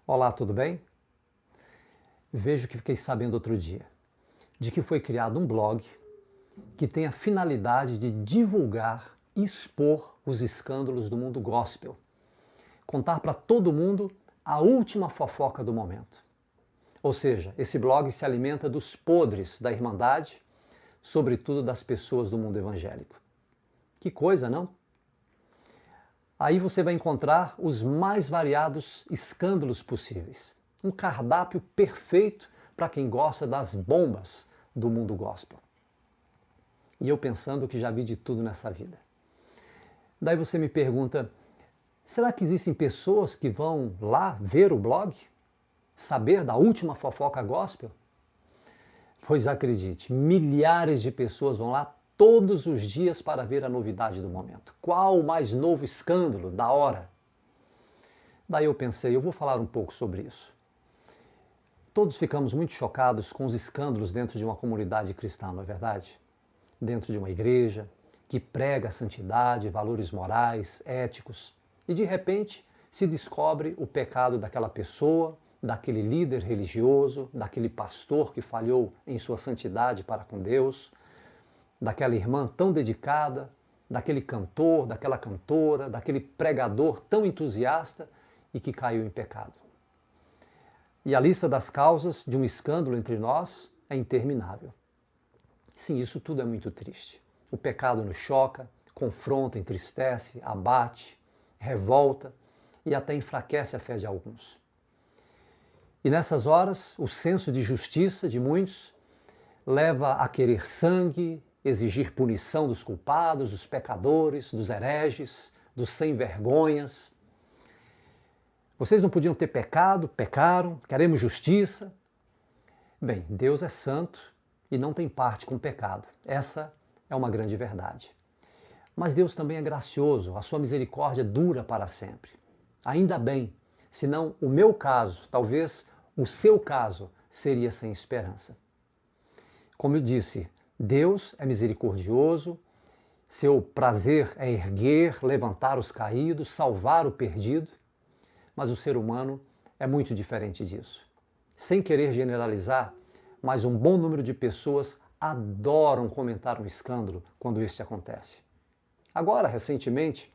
Olá, tudo bem? Vejo que fiquei sabendo outro dia de que foi criado um blog que tem a finalidade de divulgar e expor os escândalos do mundo gospel. Contar para todo mundo a última fofoca do momento. Ou seja, esse blog se alimenta dos podres da Irmandade, sobretudo das pessoas do mundo evangélico. Que coisa, não? Aí você vai encontrar os mais variados escândalos possíveis. Um cardápio perfeito para quem gosta das bombas do mundo gospel. E eu pensando que já vi de tudo nessa vida. Daí você me pergunta, será que existem pessoas que vão lá ver o blog? Saber da última fofoca gospel? Pois acredite, milhares de pessoas vão lá todos os dias para ver a novidade do momento. Qual o mais novo escândalo da hora? Daí eu pensei, eu vou falar um pouco sobre isso. Todos ficamos muito chocados com os escândalos dentro de uma comunidade cristã, não é verdade? Dentro de uma igreja que prega a santidade, valores morais, éticos, e de repente se descobre o pecado daquela pessoa, daquele líder religioso, daquele pastor que falhou em sua santidade para com Deus, daquela irmã tão dedicada, daquele cantor, daquela cantora, daquele pregador tão entusiasta e que caiu em pecado. E a lista das causas de um escândalo entre nós é interminável. Sim, isso tudo é muito triste. O pecado nos choca, confronta, entristece, abate, revolta e até enfraquece a fé de alguns. E nessas horas, o senso de justiça de muitos leva a querer sangue, exigir punição dos culpados, dos pecadores, dos hereges, dos sem-vergonhas. Vocês não podiam ter pecado, pecaram, queremos justiça. Bem, Deus é santo e não tem parte com o pecado. Essa é uma grande verdade. Mas Deus também é gracioso, a sua misericórdia dura para sempre. Ainda bem, senão o meu caso, talvez o seu caso, seria sem esperança. Como eu disse, Deus é misericordioso, seu prazer é erguer, levantar os caídos, salvar o perdido, mas o ser humano é muito diferente disso. Sem querer generalizar, mas um bom número de pessoas adoram comentar um escândalo quando este acontece. Agora, recentemente,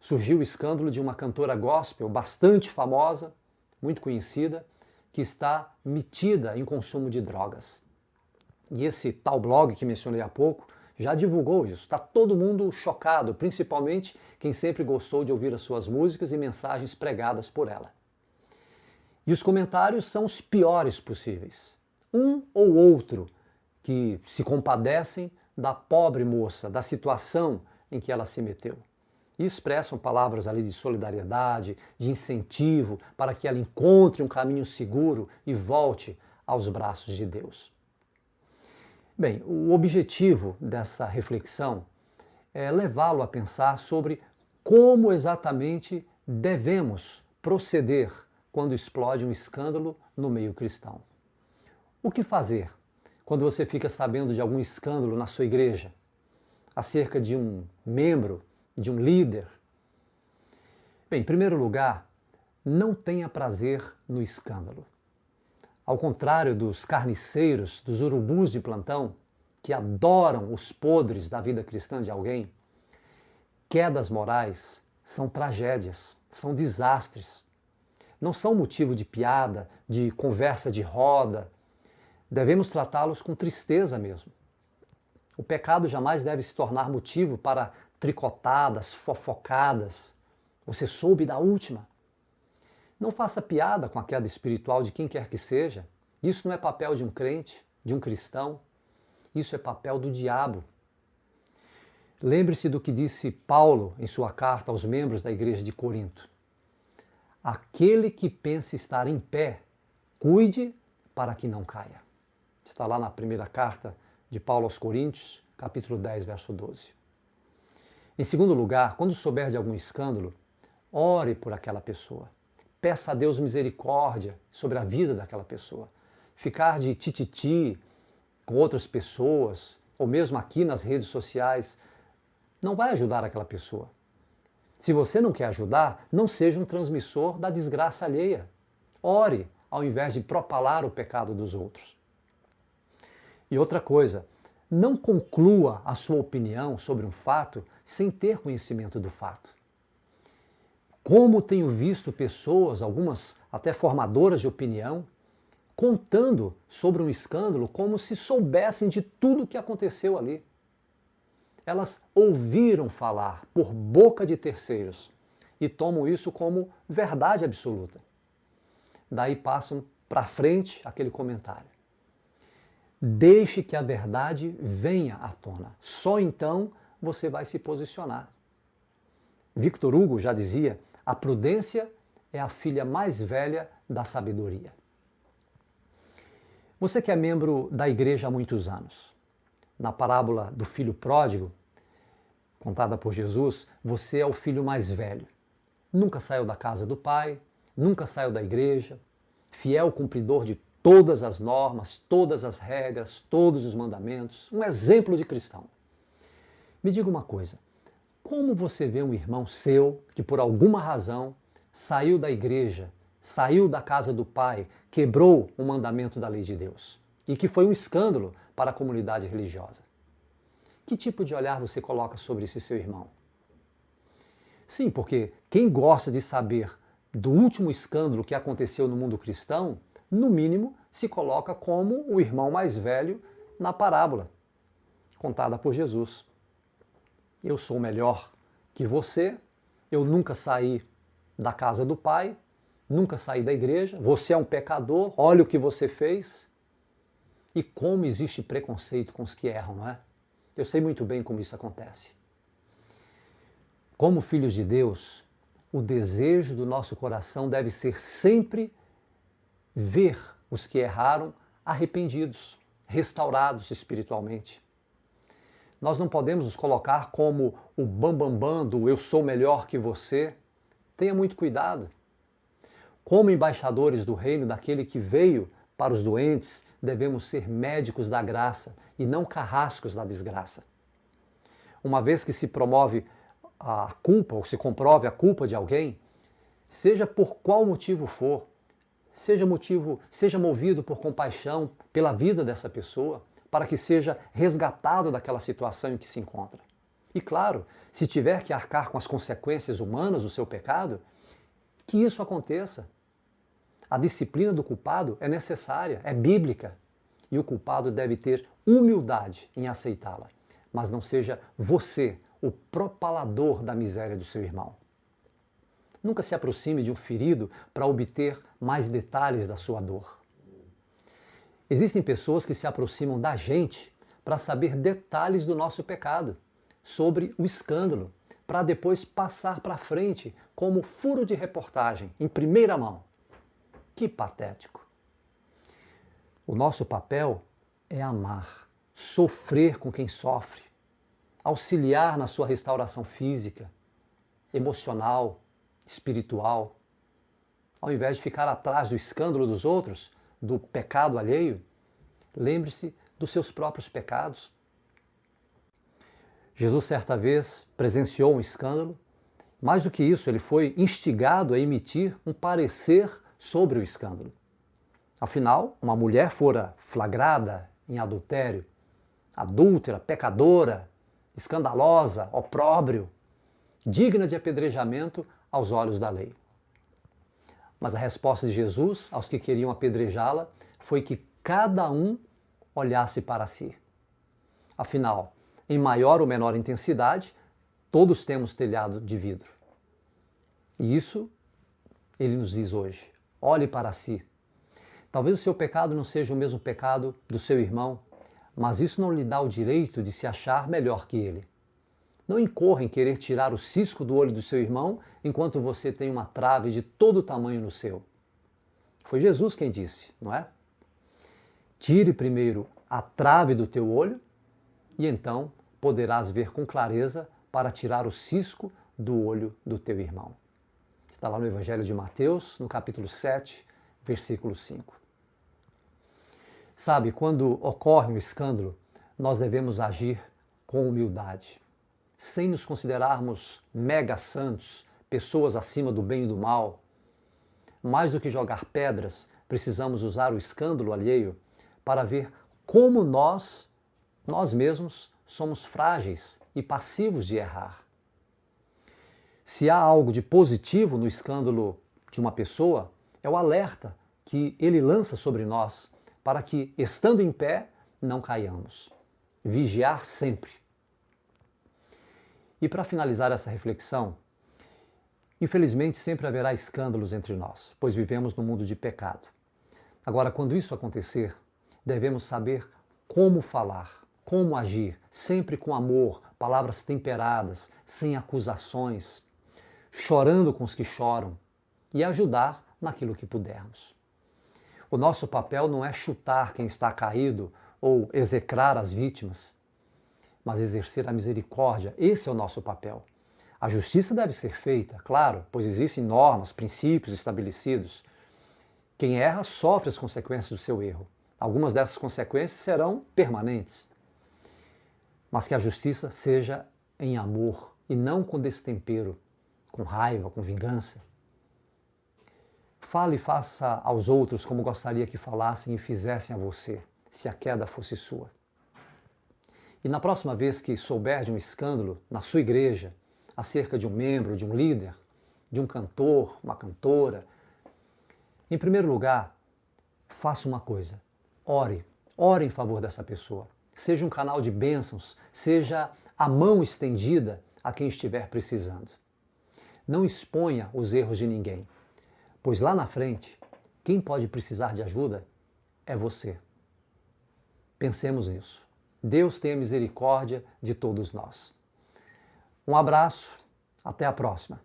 surgiu o escândalo de uma cantora gospel bastante famosa, muito conhecida, que está metida em consumo de drogas. E esse tal blog que mencionei há pouco já divulgou isso. Está todo mundo chocado, principalmente quem sempre gostou de ouvir as suas músicas e mensagens pregadas por ela. E os comentários são os piores possíveis. Um ou outro que se compadecem da pobre moça, da situação em que ela se meteu. E expressam palavras ali de solidariedade, de incentivo para que ela encontre um caminho seguro e volte aos braços de Deus. Bem, o objetivo dessa reflexão é levá-lo a pensar sobre como exatamente devemos proceder quando explode um escândalo no meio cristão. O que fazer quando você fica sabendo de algum escândalo na sua igreja, acerca de um membro, de um líder? Bem, em primeiro lugar, não tenha prazer no escândalo. Ao contrário dos carniceiros, dos urubus de plantão, que adoram os podres da vida cristã de alguém, quedas morais são tragédias, são desastres. Não são motivo de piada, de conversa de roda. Devemos tratá-los com tristeza mesmo. O pecado jamais deve se tornar motivo para tricotadas, fofocadas. Você soube da última? Não faça piada com a queda espiritual de quem quer que seja. Isso não é papel de um crente, de um cristão. Isso é papel do diabo. Lembre-se do que disse Paulo em sua carta aos membros da igreja de Corinto. Aquele que pensa estar em pé, cuide para que não caia. Está lá na primeira carta de Paulo aos Coríntios, capítulo 10, verso 12. Em segundo lugar, quando souber de algum escândalo, ore por aquela pessoa. Peça a Deus misericórdia sobre a vida daquela pessoa. Ficar de tititi com outras pessoas, ou mesmo aqui nas redes sociais, não vai ajudar aquela pessoa. Se você não quer ajudar, não seja um transmissor da desgraça alheia. Ore ao invés de propalar o pecado dos outros. E outra coisa, não conclua a sua opinião sobre um fato sem ter conhecimento do fato. Como tenho visto pessoas, algumas até formadoras de opinião, contando sobre um escândalo como se soubessem de tudo o que aconteceu ali. Elas ouviram falar por boca de terceiros e tomam isso como verdade absoluta. Daí passam para frente aquele comentário. Deixe que a verdade venha à tona. Só então você vai se posicionar. Victor Hugo já dizia: a prudência é a filha mais velha da sabedoria. Você que é membro da igreja há muitos anos, na parábola do filho pródigo, contada por Jesus, você é o filho mais velho. Nunca saiu da casa do pai, nunca saiu da igreja, fiel cumpridor de todas as normas, todas as regras, todos os mandamentos, um exemplo de cristão. Me diga uma coisa, como você vê um irmão seu que por alguma razão saiu da igreja, saiu da casa do pai, quebrou um mandamento da lei de Deus e que foi um escândalo para a comunidade religiosa? Que tipo de olhar você coloca sobre esse seu irmão? Sim, porque quem gosta de saber do último escândalo que aconteceu no mundo cristão, no mínimo se coloca como o irmão mais velho na parábola contada por Jesus. Eu sou melhor que você, eu nunca saí da casa do pai, nunca saí da igreja, você é um pecador, olha o que você fez. E como existe preconceito com os que erram, não é? Eu sei muito bem como isso acontece. Como filhos de Deus, o desejo do nosso coração deve ser sempre ver os que erraram arrependidos, restaurados espiritualmente. Nós não podemos nos colocar como o bambambam do eu sou melhor que você. Tenha muito cuidado. Como embaixadores do reino daquele que veio para os doentes, devemos ser médicos da graça e não carrascos da desgraça. Uma vez que se promove a culpa, ou se comprove a culpa de alguém, seja por qual motivo for, seja movido por compaixão pela vida dessa pessoa, para que seja resgatado daquela situação em que se encontra. E claro, se tiver que arcar com as consequências humanas do seu pecado, que isso aconteça. A disciplina do culpado é necessária, é bíblica, e o culpado deve ter humildade em aceitá-la, mas não seja você o propalador da miséria do seu irmão. Nunca se aproxime de um ferido para obter mais detalhes da sua dor. Existem pessoas que se aproximam da gente para saber detalhes do nosso pecado, sobre o escândalo, para depois passar para frente como furo de reportagem, em primeira mão. Que patético! O nosso papel é amar, sofrer com quem sofre, auxiliar na sua restauração física, emocional, espiritual. Ao invés de ficar atrás do escândalo dos outros, do pecado alheio, lembre-se dos seus próprios pecados. Jesus, certa vez, presenciou um escândalo. Mais do que isso, ele foi instigado a emitir um parecer sobre o escândalo. Afinal, uma mulher fora flagrada em adultério, adúltera, pecadora, escandalosa, opróbrio, digna de apedrejamento aos olhos da lei. Mas a resposta de Jesus aos que queriam apedrejá-la foi que cada um olhasse para si. Afinal, em maior ou menor intensidade, todos temos telhado de vidro. E isso ele nos diz hoje. Olhe para si. Talvez o seu pecado não seja o mesmo pecado do seu irmão, mas isso não lhe dá o direito de se achar melhor que ele. Não incorra em querer tirar o cisco do olho do seu irmão enquanto você tem uma trave de todo tamanho no seu. Foi Jesus quem disse, não é? Tire primeiro a trave do teu olho e então poderás ver com clareza para tirar o cisco do olho do teu irmão. Está lá no Evangelho de Mateus, no capítulo 7, versículo 5. Sabe, quando ocorre um escândalo, nós devemos agir com humildade, sem nos considerarmos mega santos, pessoas acima do bem e do mal, mais do que jogar pedras, precisamos usar o escândalo alheio para ver como nós mesmos, somos frágeis e passivos de errar. Se há algo de positivo no escândalo de uma pessoa, é o alerta que ele lança sobre nós para que, estando em pé, não caiamos. Vigiar sempre. E para finalizar essa reflexão, infelizmente sempre haverá escândalos entre nós, pois vivemos num mundo de pecado. Agora, quando isso acontecer, devemos saber como falar, como agir, sempre com amor, palavras temperadas, sem acusações, chorando com os que choram e ajudar naquilo que pudermos. O nosso papel não é chutar quem está caído ou execrar as vítimas, mas exercer a misericórdia. Esse é o nosso papel. A justiça deve ser feita, claro, pois existem normas, princípios estabelecidos. Quem erra sofre as consequências do seu erro. Algumas dessas consequências serão permanentes. Mas que a justiça seja em amor e não com destempero, com raiva, com vingança. Fale e faça aos outros como gostaria que falassem e fizessem a você, se a queda fosse sua. E na próxima vez que souber de um escândalo na sua igreja, acerca de um membro, de um líder, de um cantor, uma cantora, em primeiro lugar, faça uma coisa. Ore em favor dessa pessoa. Seja um canal de bênçãos, seja a mão estendida a quem estiver precisando. Não exponha os erros de ninguém, pois lá na frente, quem pode precisar de ajuda é você. Pensemos nisso. Deus tenha misericórdia de todos nós. Um abraço, até a próxima.